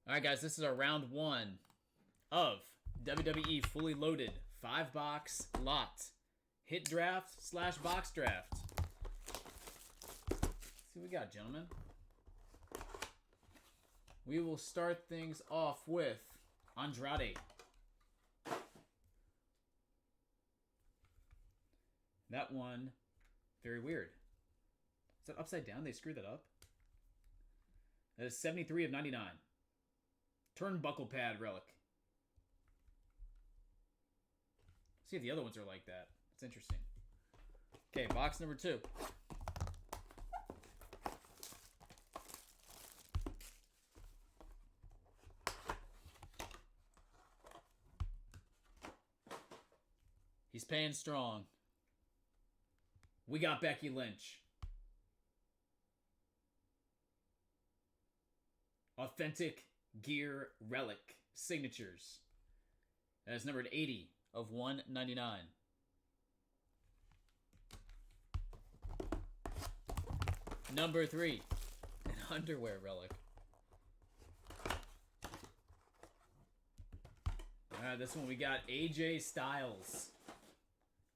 All right, guys, this is our round 1 of WWE Fully Loaded 5-box lot. Hit draft / box draft. Let's see what we got, gentlemen. We will start things off with Andrade. That one, very weird. Is that upside down? They screwed that up? That is 73 of 99. Turnbuckle pad relic. See if the other ones are like that. That's interesting. Okay, box number 2. He's paying strong. We got Becky Lynch. Authentic Gear Relic Signatures. That is numbered 80 of 199. Number 3. An underwear relic. Alright, this one we got AJ Styles.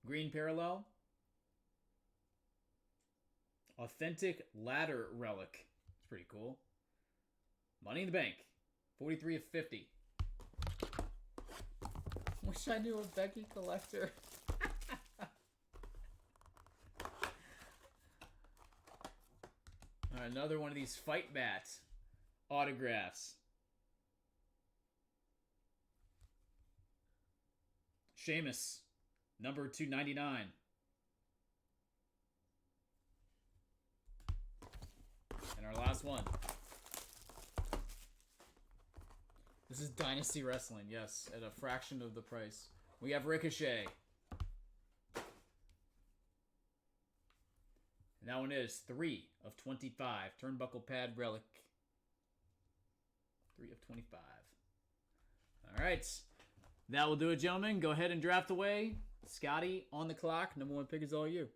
Green parallel. Authentic Ladder Relic. It's pretty cool. Money in the Bank. 43 of 50. Wish I knew a Becky collector. Alright, another one of these Fight Mat autographs. Sheamus. Number 299. And our last one. This is Dynasty Wrestling, yes, at a fraction of the price. We have Ricochet. And that one is 3 of 25. Turnbuckle pad relic. 3 of 25. All right. That will do it, gentlemen. Go ahead and draft away. Scotty on the clock. Number 1 pick is all you.